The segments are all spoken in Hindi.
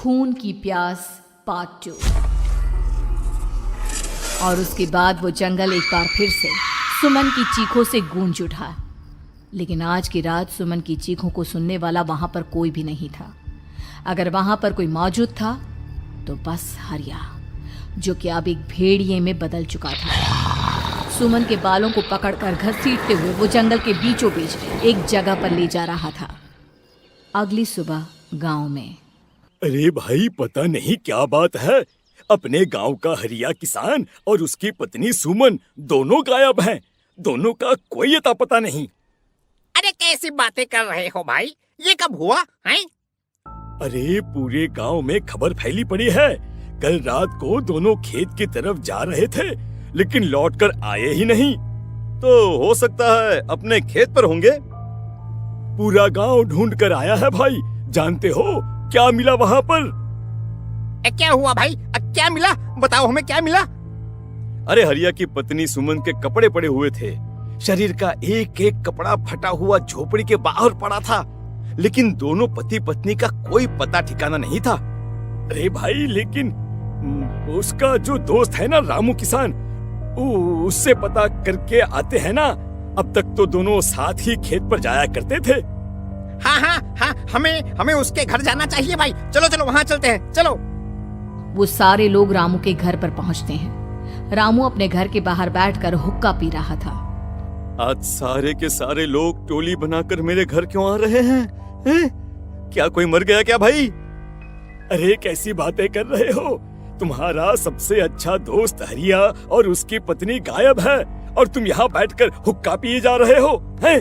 खून की प्यास पार्ट 2। और उसके बाद वो जंगल एक बार फिर से सुमन की चीखों से गूंज उठा। लेकिन आज की रात सुमन की चीखों को सुनने वाला वहां पर कोई भी नहीं था। अगर वहां पर कोई मौजूद था तो बस हरिया, जो कि अब एक भेड़िए में बदल चुका था। सुमन के बालों को पकड़कर घसीटते हुए वो जंगल के बीचों बीच एक जगह पर ले जा रहा था। अगली सुबह गांव में। अरे भाई, पता नहीं क्या बात है, अपने गांव का हरिया किसान और उसकी पत्नी सुमन दोनों गायब हैं। दोनों का कोई अता पता नहीं। अरे कैसी बातें कर रहे हो भाई, ये कब हुआ है? अरे पूरे गांव में खबर फैली पड़ी है। कल रात को दोनों खेत की तरफ जा रहे थे, लेकिन लौटकर आए ही नहीं। तो हो सकता है अपने खेत पर होंगे। पूरा गांव ढूंढ कर आया है भाई। जानते हो क्या मिला वहां पर? क्या हुआ भाई? क्या मिला? बताओ हमें, क्या मिला? अरे हरिया की पत्नी सुमन के कपड़े पड़े हुए थे। शरीर का एक एक कपड़ा फटा हुआ झोपड़ी के बाहर पड़ा था, लेकिन दोनों पति पत्नी का कोई पता ठिकाना नहीं था। अरे भाई, लेकिन उसका जो दोस्त है ना रामू किसान, उससे पता करके आते हैं ना। अब तक तो दोनों साथ ही खेत पर जाया करते थे। हाँ, हमें उसके घर जाना चाहिए भाई। चलो चलो वहाँ चलते हैं, चलो। वो सारे लोग रामू के घर पर पहुंचते हैं। रामू अपने घर के बाहर बैठकर हुक्का पी रहा था। आज सारे के सारे लोग टोली बनाकर मेरे घर क्यों आ रहे हैं? क्या कोई मर गया क्या भाई? अरे कैसी बातें कर रहे हो? तुम्हारा सबसे अच्छा दोस्त हरिया और उसकी पत्नी गायब है और तुम यहाँ बैठकर हुक्का पिए जा रहे हो हैं?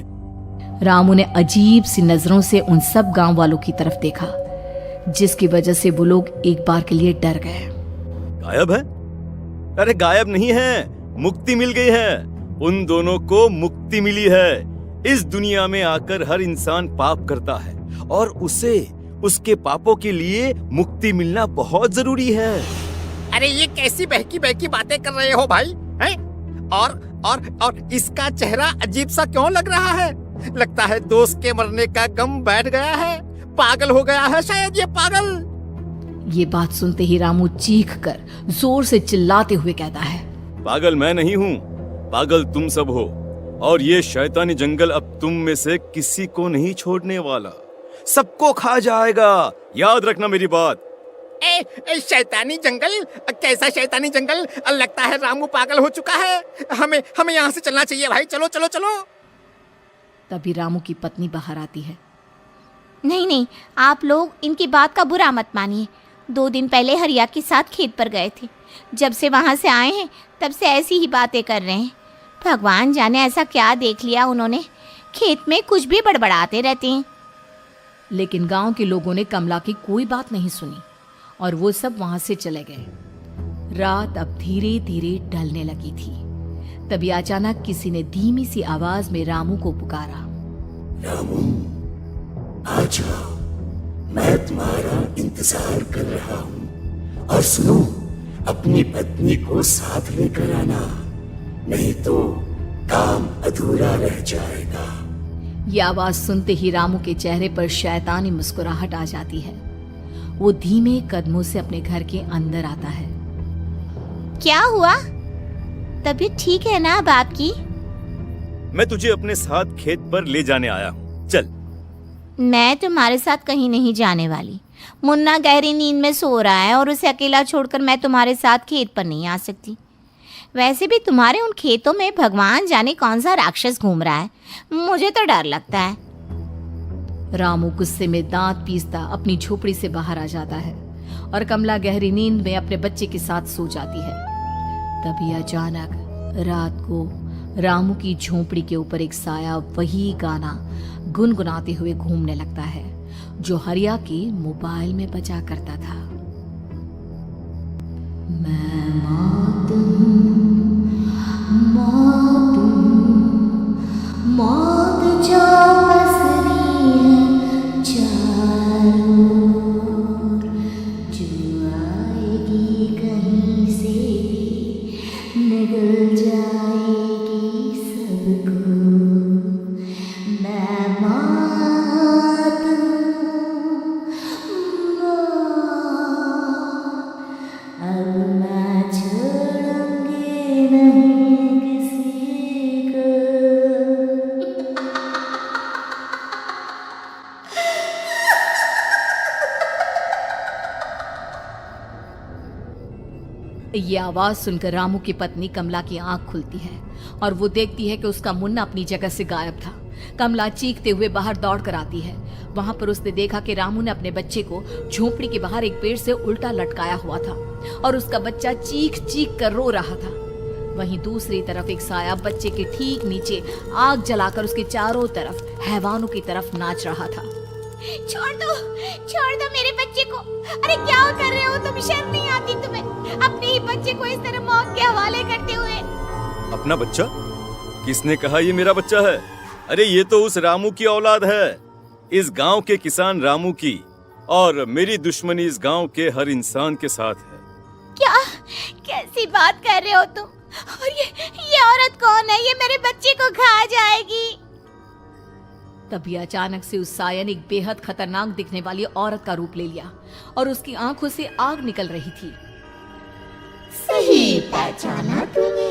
रामू ने अजीब सी नजरों से उन सब गांव वालों की तरफ देखा, जिसकी वजह से वो लोग एक बार के लिए डर गए। गायब है? अरे गायब नहीं है, मुक्ति मिल गई है। उन दोनों को मुक्ति मिली है। इस दुनिया में आकर हर इंसान पाप करता है और उसे उसके पापों के लिए मुक्ति मिलना बहुत जरूरी है। अरे ये कैसी बहकी बहकी बातें कर रहे हो भाई, हैं? और इसका चेहरा अजीब सा क्यों लग रहा है? लगता है दोस्त के मरने का गम बैठ गया है। पागल हो गया है शायद ये पागल। ये बात सुनते ही रामू चीख कर जोर से चिल्लाते हुए कहता है, पागल मैं नहीं हूँ, पागल तुम सब हो। और ये शैतानी जंगल अब तुम में से किसी को नहीं छोड़ने वाला, सबको खा जाएगा। याद रखना मेरी बात। शैतानी जंगल? कैसा शैतानी जंगल? लगता है रामू पागल हो चुका है। हमें यहाँ से चलना चाहिए भाई। चलो चलो चलो। तभी रामू की पत्नी बाहर आती है। नहीं, आप लोग इनकी बात का बुरा मत मानिए। 2 दिन पहले हरिया के साथ खेत पर गए थे। जब से वहाँ से आए हैं तब से ऐसी ही बातें कर रहे हैं। भगवान जाने ऐसा क्या देख लिया उन्होंने, खेत में कुछ भी बड़बड़ाते रहते हैं। लेकिन गांव के लोगों ने कमला की कोई बात नहीं सुनी और वो सब वहां से चले गए। रात अब धीरे धीरे ढलने लगी थी। तभी अचानक किसी ने धीमी सी आवाज में रामू को पुकारा। रामू, आ जाओ, मैं तुम्हारा इंतजार कर रहा हूँ। और सुनो, अपनी पत्नी को साथ लेकर आना, नहीं तो काम अधूरा रह जाएगा। ये आवाज सुनते ही रामू के चेहरे पर शैतानी मुस्कुराहट आ जाती है। वो धीमे कदमों से अपने घर के अंदर आता है। क्या हुआ? तबीयत ठीक है ना अब आपकी? मैं तुझे अपने साथ खेत पर ले जाने आया हूँ, चल। मैं तुम्हारे साथ कहीं नहीं जाने वाली। मुन्ना गहरी नींद में सो रहा है और उसे अकेला छोड़कर मैं तुम्हारे साथ खेत पर नहीं आ सकती। वैसे भी तुम्हारे उन खेतों में भगवान जाने कौन सा राक्षस घूम रहा है, मुझे तो डर लगता है। रामू गुस्से में दांत पीसता अपनी झोपड़ी से बाहर आ जाता है और कमला गहरी नींद में अपने बच्चे के साथ सो जाती है। तभी अचानक रात को रामू की झोपड़ी के ऊपर एक साया वही गाना गुनगुनाते हुए घूमने लगता है जो हरिया के मोबाइल में बजा करता था। मैं मौत हूँ, मौत हूँ, मौत जो बसरी है चारों ओर, जो आएगी कहीं से भी निगल जाएगी सबको। मैं मौत हूँ, मौत ये आवाज सुनकर रामू की पत्नी कमला की आंख खुलती है और वो देखती है कि उसका मुन्ना अपनी जगह से गायब था। कमला चीखते हुए बाहर दौड़ कर आती है। वहां पर उसने देखा कि रामू ने अपने बच्चे को झोपड़ी के बाहर एक पेड़ से उल्टा लटकाया हुआ था और उसका बच्चा चीख चीख कर रो रहा था। वहीं दूसरी तरफ एक साया बच्चे के ठीक नीचे आग जलाकर उसके चारों तरफ हैवानों की तरफ नाच रहा था। छोड़ दो मेरे बच्चे को। अरे क्या कर रहे हो तुम? शर्म नहीं आती तुम्हें अपने ही बच्चे को इस तरह मौत के हवाले करते हुए? अपना बच्चा? किसने कहा ये मेरा बच्चा है? अरे ये तो उस रामू की औलाद है, इस गांव के किसान रामू की, और मेरी दुश्मनी इस गांव के हर इंसान के साथ है। क्या कैसी बात कर रहे हो तुम? और ये औरत कौन है? ये मेरे बच्चे को खा जाएगी। तभी अचानक से उस साया ने एक बेहद खतरनाक दिखने वाली औरत का रूप ले लिया और उसकी आंखों से आग निकल रही थी। सही पहचाना तूने,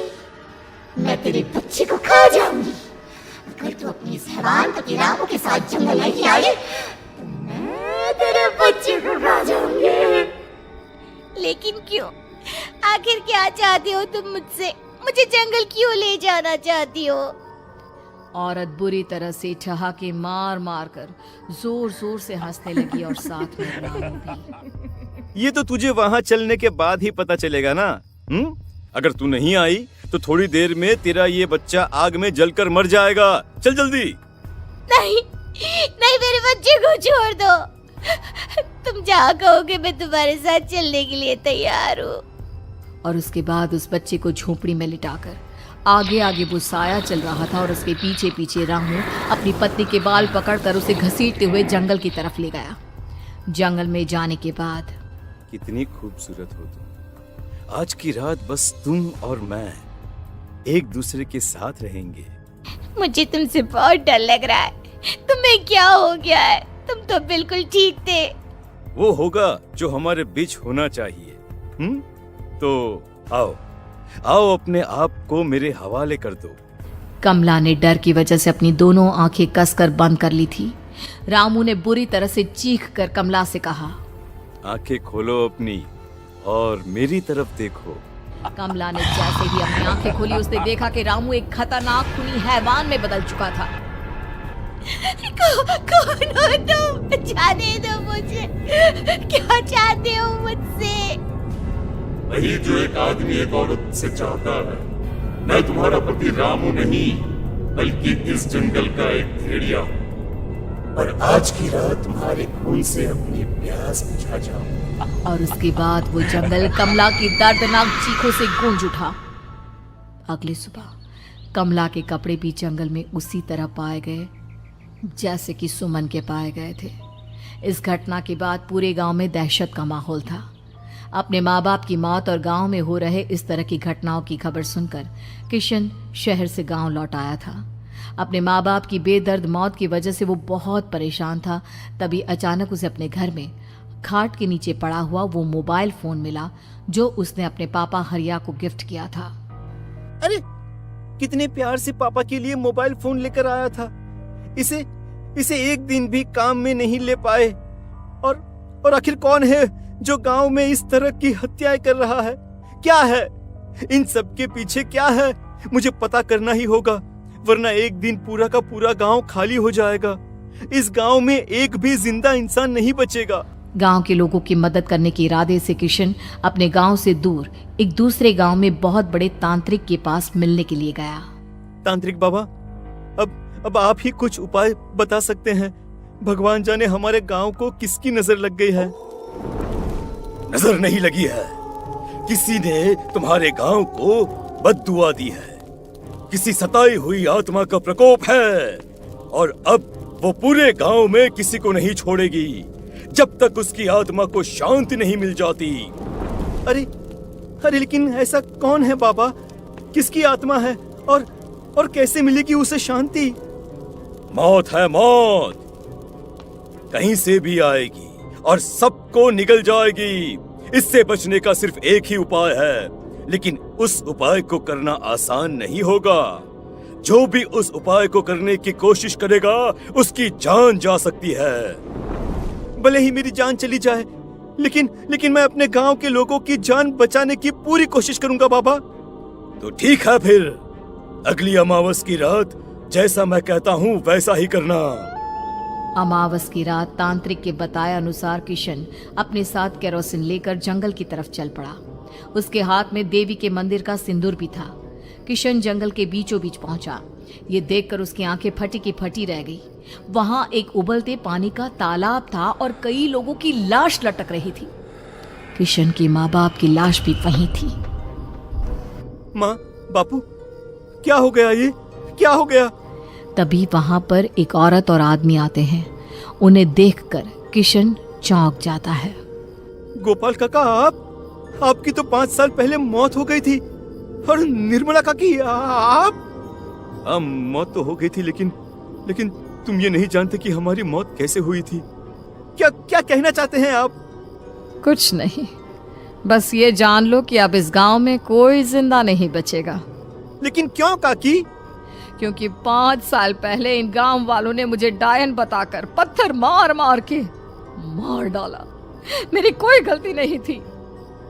मैं तेरे बच्चे को खा जाऊंगी। अगर तू अपनी इस हैवान पति रामू के साथ जंगल नहीं आई तो मैं तेरे बच्चे को खा जाऊंगी। लेकिन क्यों? आखिर क्या चाहती हो तुम मुझसे? मुझे जंगल क्यों ले जाना चाहती हो? औरत बुरी तरह से ठहाके मार मार कर जोर जोर से हंसने लगी और साथ में रामू भी। ये तो तुझे वहाँ चलने के बाद ही पता चलेगा ना। अगर तू नहीं आई तो थोड़ी देर में तेरा ये बच्चा आग में जलकर मर जाएगा। चल जल्दी। नहीं मेरे बच्चे को छोड़ दो। तुम जहाँ कहोगे मैं तुम्हारे साथ चलने के लिए तैयार हूँ। और उसके बाद उस बच्चे को झोपड़ी में लिटाकर आगे आगे वो साया चल रहा था और उसके पीछे पीछे रामू अपनी पत्नी के बाल पकड़कर उसे घसीटते हुए जंगल की तरफ ले गया। जंगल में जाने के बाद, कितनी खूबसूरत हो तुम। आज की रात बस तुम और मैं एक दूसरे के साथ रहेंगे। मुझे तुमसे बहुत डर लग रहा है। तुम्हें क्या हो गया है? तुम तो बिल्कुल ठीक थे। वो होगा जो हमारे बीच होना चाहिए। तो आओ अपने आप को मेरे हवाले कर दो। कमला ने डर की वजह से अपनी दोनों आंखें कसकर बंद कर ली थी। रामू ने बुरी तरह से चीख कर कमला से कहा, आंखें खोलो अपनी और मेरी तरफ देखो। कमला ने जैसे ही अपनी आंखें खोली उसने देखा कि रामू एक खतरनाक खूनी हैवान में बदल चुका था। कौन हो तुम? जाने दो मुझे। क्या चाहते हो मुझसे? वही जो एक आदमी एक औरत से चाहता है। मैं तुम्हारा पति रामू नहीं बल्कि इस जंगल का एक भेड़िया हूँ, और आज की रात तुम्हारे खून से अपनी प्यास बुझा जाऊं। और उसके बाद वो जंगल कमला की दर्दनाक चीखों से गूंज उठा। अगली सुबह कमला के कपड़े भी जंगल में उसी तरह पाए गए जैसे कि सुमन के पाए गए थे। इस घटना के बाद पूरे गांव में दहशत का माहौल था। अपने माँ बाप की मौत और गांव में हो रहे इस तरह की घटनाओं की खबर सुनकर किशन शहर से गांव लौट आया था। अपने माँ बाप की बेदर्द मौत की वजह से वो बहुत परेशान था। तभी अचानक उसे अपने घर में खाट के नीचे पड़ा हुआ वो मोबाइल फोन मिला जो उसने अपने पापा हरिया को गिफ्ट किया था। अरे कितने प्यार से पापा के लिए मोबाइल फोन लेकर आया था। इसे एक दिन भी काम में नहीं ले पाए। और आखिर कौन है जो गांव में इस तरह की हत्याएं कर रहा है? क्या है इन सब के पीछे? क्या है? मुझे पता करना ही होगा, वरना एक दिन पूरा का पूरा गांव खाली हो जाएगा। इस गांव में एक भी जिंदा इंसान नहीं बचेगा। गांव के लोगों की मदद करने के इरादे से किशन अपने गांव से दूर एक दूसरे गांव में बहुत बड़े तांत्रिक के पास मिलने के लिए गया। तांत्रिक बाबा, अब आप ही कुछ उपाय बता सकते हैं। भगवान जाने हमारे गांव को किसकी नजर लग गई है। नजर नहीं लगी है, किसी ने तुम्हारे गांव को बद्दुआ दी है। किसी सताई हुई आत्मा का प्रकोप है और अब वो पूरे गांव में किसी को नहीं छोड़ेगी जब तक उसकी आत्मा को शांति नहीं मिल जाती। अरे लेकिन ऐसा कौन है बाबा? किसकी आत्मा है और कैसे मिलेगी उसे शांति? मौत है मौत, कहीं से भी आएगी और सबको निगल जाएगी। इससे बचने का सिर्फ एक ही उपाय है, लेकिन उस उपाय को करना आसान नहीं होगा। जो भी उस उपाय को करने की कोशिश करेगा उसकी जान जा सकती है। भले ही मेरी जान चली जाए, लेकिन मैं अपने गांव के लोगों की जान बचाने की पूरी कोशिश करूंगा बाबा। तो ठीक है, फिर अगली अमावस की रात जैसा मैं कहता हूँ वैसा ही करना। अमावस की रात तांत्रिक के बताए अनुसार किशन अपने साथ केरोसिन लेकर जंगल की तरफ चल पड़ा। उसके हाथ में देवी के मंदिर का सिंदूर भी था। किशन जंगल के बीचों बीच पहुंचा। ये देखकर उसकी आंखें फटी की फटी रह गई। वहां एक उबलते पानी का तालाब था और कई लोगों की लाश लटक रही थी। किशन के माँ बाप की लाश भी वहीं थी। माँ, बापू, क्या हो गया? ये क्या हो गया? तभी वहां पर एक औरत और आदमी आते हैं। उन्हें देखकर किशन चौंक जाता है। गोपाल काका, आपकी तो 5 साल पहले मौत हो गई थी। और निर्मला काकी, आप? मौत तो हो गई थी, लेकिन तुम ये नहीं जानते कि हमारी मौत कैसे हुई थी। क्या कहना चाहते हैं आप? कुछ नहीं, बस ये जान लो कि अब इस गांव में कोई जिंदा नहीं बचेगा। लेकिन क्यों काकी? क्योंकि 5 साल पहले इन गांव वालों ने मुझे डायन बताकर पत्थर मार मार के मार डाला। मेरी कोई गलती नहीं थी।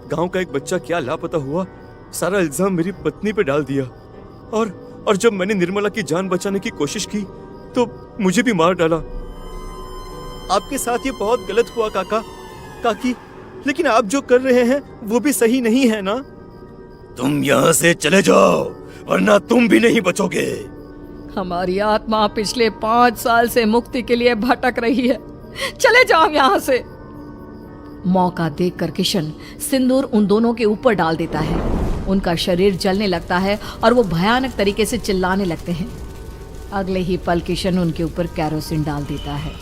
गांव का एक बच्चा क्या लापता हुआ, सारा इल्जाम मेरी पत्नी पे डाल दिया। और जब मैंने निर्मला की जान बचाने की कोशिश की तो मुझे भी मार डाला। आपके साथ ये बहुत गलत हुआ काकी, लेकिन आप जो कर रहे हैं वो भी सही नहीं है ना? तुम यहाँ से चले जाओ वरना तुम भी नहीं बचोगे। हमारी आत्मा पिछले 5 साल से मुक्ति के लिए भटक रही है। चले जाओ यहाँ से। मौका देखकर किशन सिंदूर उन दोनों के ऊपर डाल देता है। उनका शरीर जलने लगता है और वो भयानक तरीके से चिल्लाने लगते हैं। अगले ही पल किशन उनके ऊपर केरोसिन डाल देता है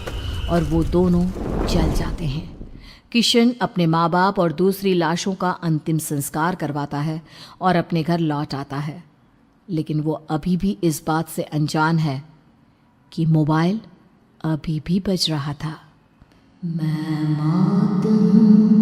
और वो दोनों जल जाते हैं। किशन अपने माँ बाप और दूसरी लाशों का अंतिम संस्कार करवाता है और अपने घर लौट आता है। लेकिन वो अभी भी इस बात से अनजान है कि मोबाइल अभी भी बज रहा था। मैं मौत हूँ।